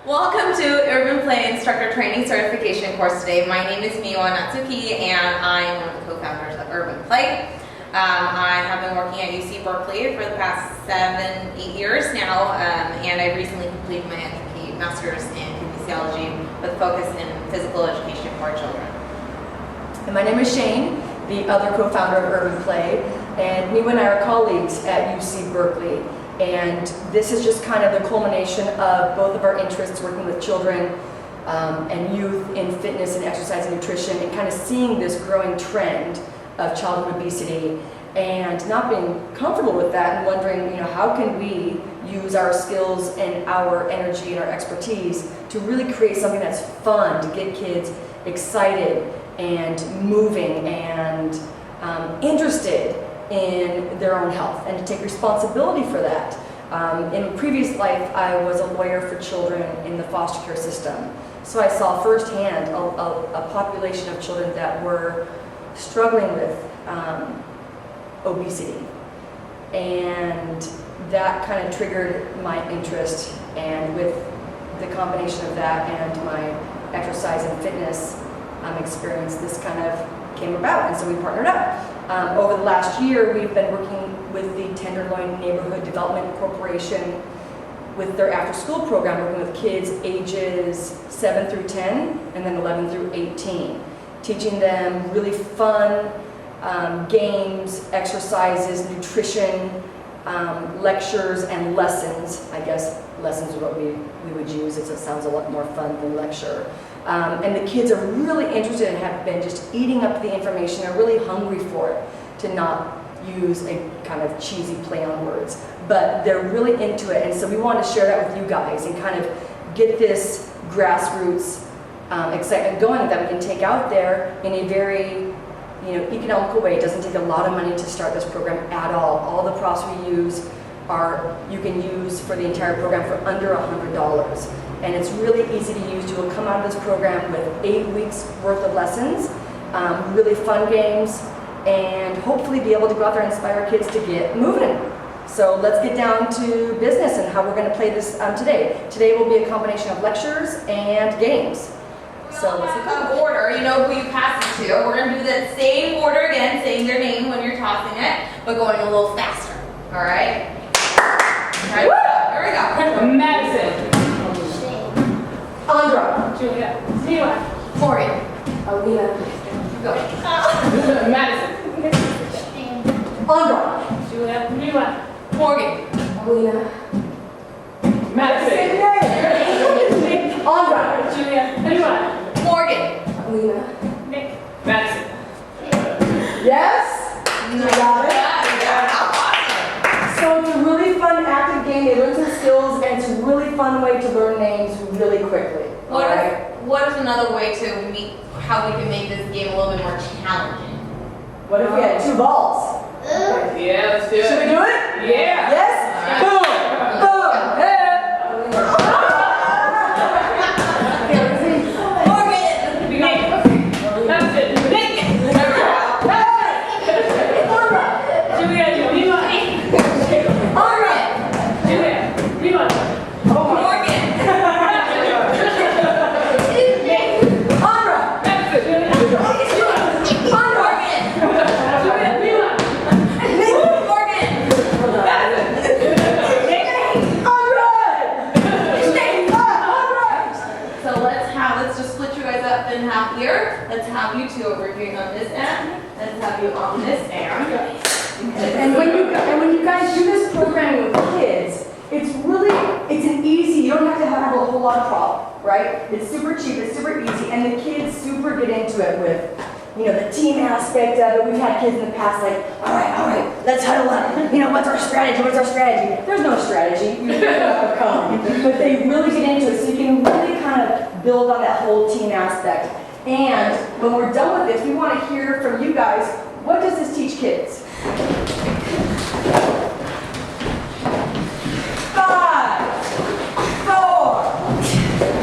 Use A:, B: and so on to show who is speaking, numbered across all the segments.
A: Welcome to UrbanPlay Instructor Training Certification course today. My name is Miwa Natsuki and I am one of the co-founders of UrbanPlay. I have been working at UC Berkeley for the past 7-8 years now, and I recently completed my master's in kinesiology with focus in physical education for children.
B: And my name is Shane, the other co-founder of UrbanPlay, and Miwa and I are colleagues at UC Berkeley. And this is just kind of the culmination of both of our interests working with children and youth in fitness and exercise and nutrition, and kind of seeing this growing trend of childhood obesity and not being comfortable with that and wondering, how can we use our skills and our energy and our expertise to really create something that's fun, to get kids excited and moving and interested in their own health, and to take responsibility for that. In a previous life, I was a lawyer for children in the foster care system. So I saw firsthand a population of children that were struggling with obesity. And that kind of triggered my interest, and with the combination of that and my exercise and fitness experience, this kind of came about, and so we partnered up. Over the last year, we've been working with the Tenderloin Neighborhood Development Corporation with their after-school program, working with kids ages 7 through 10 and then 11 through 18, teaching them really fun games, exercises, nutrition, lectures, and lessons. I guess lessons is what we would use. It sounds a lot more fun than lecture. And the kids are really interested and have been just eating up the information. They're really hungry for it, to not use a kind of cheesy play on words. But they're really into it, and so we want to share that with you guys and kind of get this grassroots excitement going that we can take out there in a very economical way. It doesn't take a lot of money to start this program at all. All the props we use you can use for the entire program for under $100. And it's really easy to use. You will come out of this program with 8 weeks worth of lessons, really fun games, and hopefully be able to go out there and inspire kids to get moving. So let's get down to business and how we're going to play this today. Today will be a combination of lectures and games. So let's get
A: an order, who you pass it to. We're going to do that same order again, saying their name when you're tossing it, but going a little faster. All right? Here we go.
C: Madison.
B: Andra.
C: Julia. Miwa.
A: Morgan.
B: Alina.
A: Go.
C: Madison.
B: Andra.
C: Julia. Miwa.
A: Morgan.
B: Alina.
C: Madison.
B: Andra.
C: Julia. Miwa.
A: Morgan.
B: Alina.
C: Nick. Madison.
B: Yes?
A: You
B: got it?
A: Yeah.
B: So it's a really fun, active game. They learn some skills, and it's a really fun way to learn names really quickly.
A: What is another way to how we can make this game a little bit more challenging?
B: What if we had 2 balls?
C: Yeah, let's do it.
B: Should we do it?
C: Yeah.
B: Yes? Boom! Boom! Hey!
A: Morgan!
C: Nick. Madison. Nick. Julia. Miwa.
A: Morgan!
C: Julia. Miwa.
A: Morgan!
B: Andra!
C: Madison. Julia.
A: Morgan!
C: Miwa.
A: Morgan! So let's just split you guys up in half here. Let's have you two over here on this end. Let's have you on this end.
B: And when you guys do this programming with kids, it's an easy, you don't have to have a whole lot of prop, right? It's super cheap, it's super easy, and the kids super get into it with, the team aspect of it. We've had kids in the past like, all right, let's huddle up. What's our strategy? There's no strategy. You pick up a cone. But they really get into it, so you can really kind of build on that whole team aspect. And when we're done with this, we want to hear from you guys, what does this teach kids? 5, 4,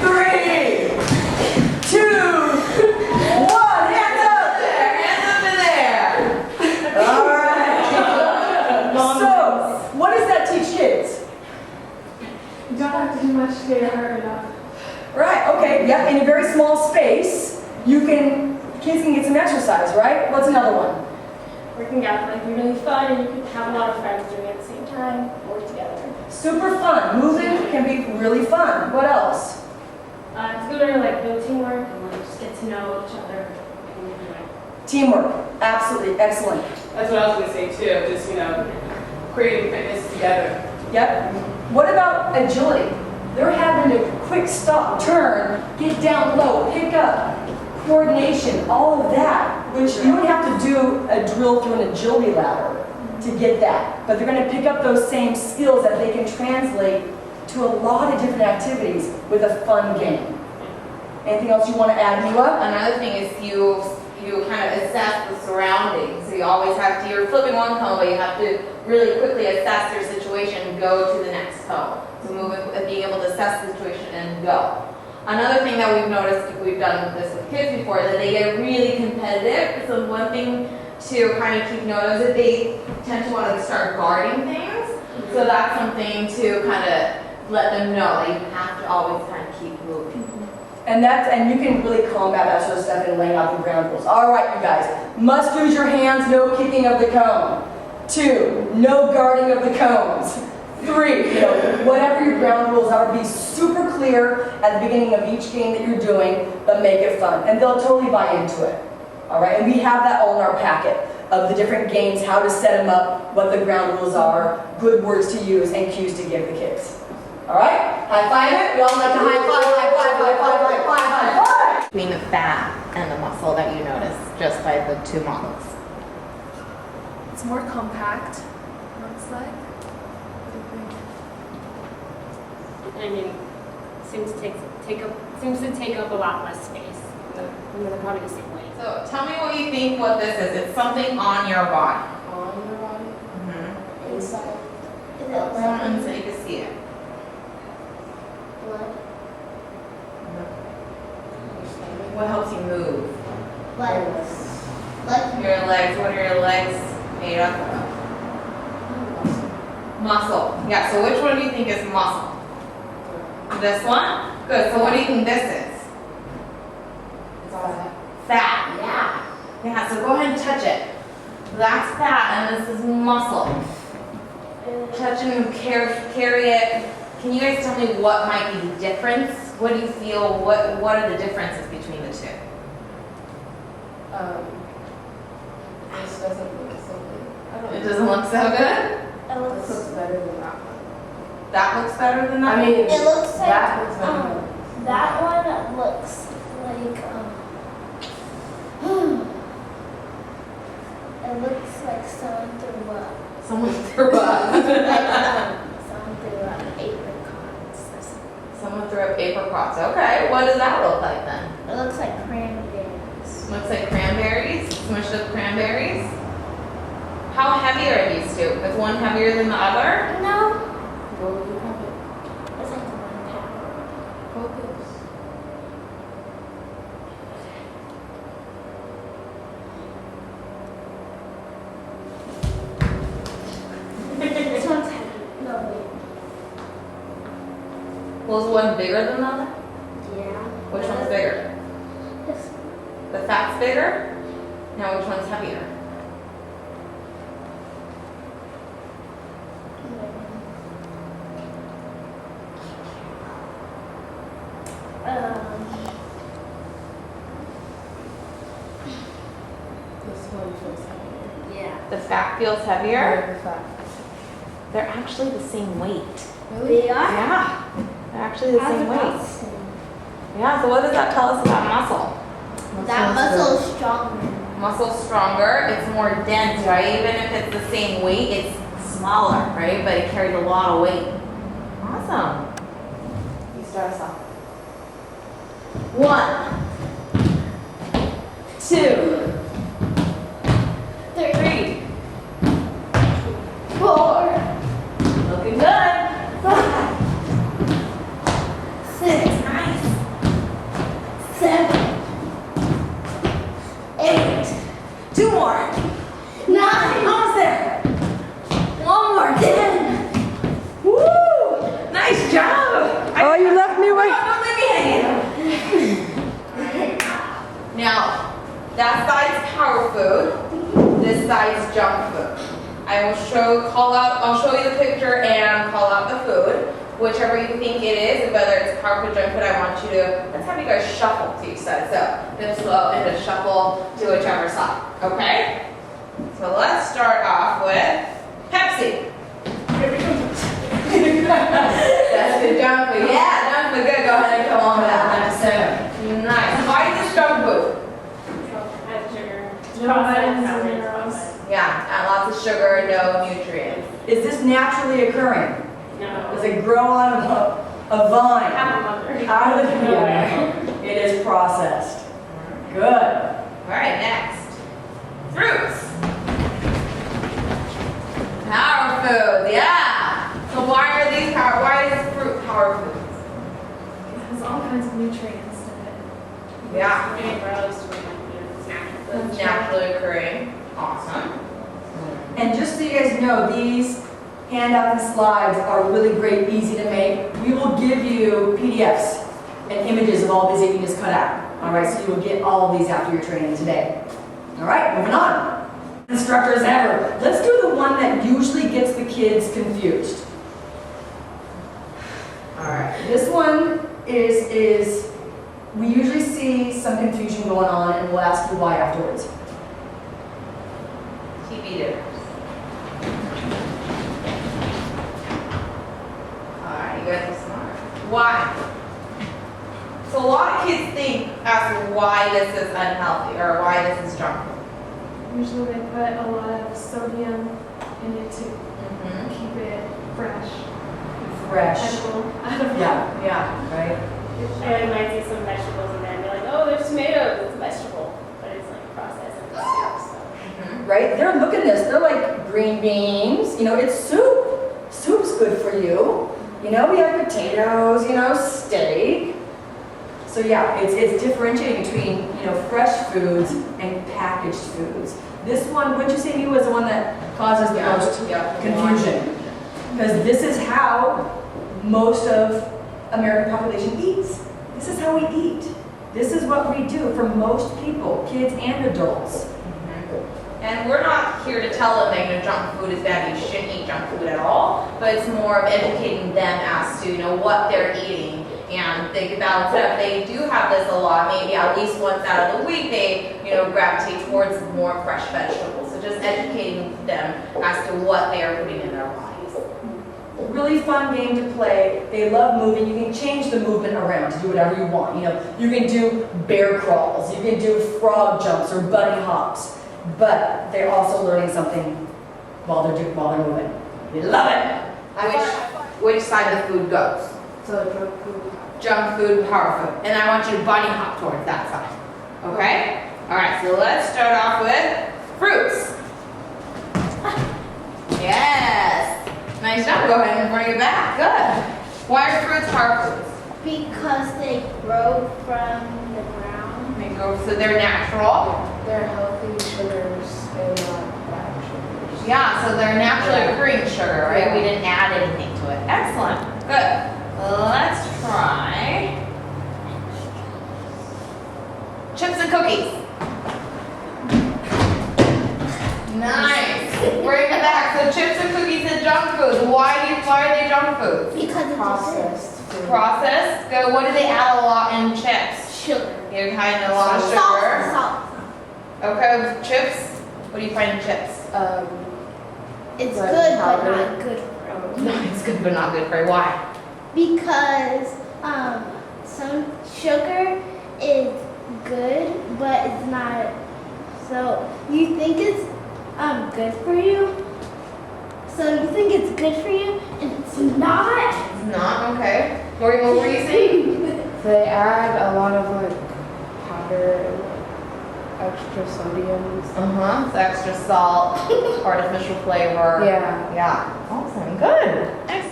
B: 3, 2, 1. Hands up there. All right. So, what does that teach kids?
C: You don't have to do much to get hurt enough.
B: quiet. Okay, yep, in a very small space, kids can get some exercise, right? What's another one?
D: Working out might be really fun, and you can have a lot of friends doing it at the same time, work together.
B: Super fun. Moving can be really fun. What else?
D: It's good to like build teamwork and like just get to know each other.
B: Teamwork. Absolutely. Excellent.
C: That's what I was gonna say too. Just creating fitness together.
B: Yep. What about agility? They're having to quick stop, turn, get down low, pick up, coordination, all of that, which you would have to do a drill through an agility ladder to get that. But they're going to pick up those same skills that they can translate to a lot of different activities with a fun game. Anything else you want to add, Miwa?
A: Another thing is you kind of assess the surroundings. So you always have to, you're flipping one cone, but you have to really quickly assess your situation and go to the next cone. So being able to assess the situation and go. Another thing that we've noticed, we've done this with kids before, that they get really competitive. So one thing to kind of keep note of is that they tend to want to start guarding things. So that's something to kind of let them know that you have to always kind of keep moving.
B: And you can really combat that sort of stuff in laying out the ground rules. All right, you guys. Must use your hands, no kicking of the cone. 2, no guarding of the cones. 3, whatever your ground rules are, be super clear at the beginning of each game that you're doing, but make it fun. And they'll totally buy into it. All right, and we have that all in our packet of the different games, how to set them up, what the ground rules are, good words to use, and cues to give the kids. All right, high five it. We all like to high five, high five, high five, high five, high five.
A: Between the fat and the muscle that you notice just by the two models.
E: It's more compact, looks like.
D: I mean, seems to take up a lot less space. And they're probably the same weight.
A: So tell me what you think what this is. It's something on your body.
E: On your body,
A: Mm-hmm.
E: inside.
A: And so you can see it.
E: Blood.
A: What helps you move?
E: Legs.
A: Your legs. What are your legs made up of? Muscle. Yeah, so which one do you think is muscle? This one? Good. So what do you think this is? Fat. Yeah. Yeah, so go ahead and touch it. That's fat and this is muscle. Touch and carry it. Can you guys tell me what might be the difference? What do you feel, what are the differences between the two?
E: This doesn't look so good.
A: It doesn't look so good?
E: It looks better than that one.
A: That looks better than that?
E: I mean,
F: It looks like
E: that looks better.
F: that one looks like it looks like someone threw up.
A: Someone threw up.
F: Someone threw up apricots or something.
A: Someone threw up apricots. Okay, what does that look like then?
F: It looks like cranberries.
A: Looks like cranberries, smushed up cranberries. How heavy are these two? Is one heavier than the other?
F: No,
E: What would you have it?
F: it's like 1 pound.
E: Focus.
F: This one's heavy. No,
A: Was one bigger than the other?
F: wait. Yeah.
A: Which one's bigger?
F: This
A: The fat's bigger? Now which one's heavier?
E: This one feels heavier.
F: Yeah.
A: The fat feels heavier?
E: The fat.
A: They're actually the same weight.
F: They are?
A: Yeah, they're actually the
F: How's
A: same
F: it
A: weight.
F: possible?
A: Yeah, so what does that tell us about muscle?
F: That muscle is stronger.
A: Muscle's stronger, it's more dense, right? Even if it's the same weight, it's smaller, right? But it carries a lot of weight. Awesome. You start us off. 1, 2, 3.
F: 4,
A: Looking good.
F: 5, 6,
A: Nice.
F: 7, 8,
A: 2 more.
F: 9,
A: Almost there. 1 more.
F: 10.
A: Woo! Nice job.
B: Oh, you left me
A: Don't
B: with.
A: leave me hanging. whichever you think it is, whether it's carb or junk food, I want you to, let's have you guys shuffle to each side. So, hips go up and just shuffle to whichever side, okay? So let's start off with Pepsi. That's good junk food. Yeah, junk food, good. Go ahead and come on with that. Nice. Why is this junk food?
D: Add sugar.
E: No vitamins and
D: Processed
E: minerals.
A: Yeah, and lots of sugar, no nutrients.
B: Is this naturally occurring?
D: No.
B: Does it grow on a vine?
D: Have a mother.
B: Out of the community. It is processed. Good.
A: All right, next. Fruits. Power foods, yeah. So why are these why is fruit power foods?
E: It has all kinds of nutrients in it.
A: Yeah.
D: It grows from it's natural.
A: It's naturally occurring. Awesome.
B: And just so you guys know, these handouts and slides are really great, easy to make. We will give you PDFs and images of all these that you can just cut out. All right, so you will get all of these after your training today. All right, moving on. Instructors ever. Let's do the one that usually gets the kids confused. All right, this one is we usually see some confusion going on, and we'll ask you why afterwards.
A: TV dinners. Alright, you guys are smart. Why? So a lot of kids think as to why this is unhealthy or why this is junk food.
E: Usually they put a lot of sodium in it to
A: Mm-hmm.
E: keep it fresh.
B: Fresh.
E: Edible. Edible.
B: Yeah, right.
D: I might see some vegetables in there and be like, oh, there's tomatoes, it's a vegetable. But it's like processed and soup, so.
B: Right? They're looking at this. They're like green beans. You know, it's soup. Soup's good for you. You know, we have potatoes. You know, steak. So yeah, it's differentiating between fresh foods and packaged foods. This one, wouldn't you say, Miwa, was the one that causes the most confusion? Because this is how most of American population eats. This is how we eat. This is what we do for most people, kids and adults.
A: And we're not here to tell them that junk food is bad, you shouldn't eat junk food at all, but it's more of educating them as to what they're eating, and they can balance it up. They do have this a lot, maybe at least once out of the week they gravitate towards more fresh vegetables. So just educating them as to what they are putting in their bodies.
B: Really fun game to play. They love moving. You can change the movement around to do whatever you want. You can do bear crawls, you can do frog jumps or bunny hops. But they're also learning something while they're moving. They love it.
A: Which side of the food goes?
E: So junk food.
A: Junk food, power food. And I want you to bunny hop towards that side. Okay? Alright, so let's start off with fruits. Yes. Nice job. Go ahead and bring it back. Good. Why are fruits power foods?
F: Because they grow from the ground.
A: They go, so they're natural.
E: They're healthy sugars and not bad sugars.
A: Yeah, so they're naturally occurring sugar, right?
E: Yeah.
A: We didn't add anything to it. Excellent. Good. Let's try chips and cookies. Nice. Bring it back. So chips and cookies and junk food. Why are they junk foods?
F: Because it's
E: Processed food.
A: Processed. Good. What do they add a lot in chips?
F: sugar.
A: You find a lot of
F: Salt.
A: sugar.
F: Salt.
A: Okay, with chips. What do you find in chips?
F: It's
E: Like
F: good, but
E: powder.
F: not good for you.
A: No, it's good but not good for you. Why?
F: Because some sugar is good, but it's not. So you think it's good for you. So you think it's good for you, and it's not.
A: It's not. Okay. What were you saying?
E: They add a lot of powder and extra sodiums.
A: It's extra salt, artificial flavor.
E: Yeah.
A: Yeah. Awesome. Good. Excellent.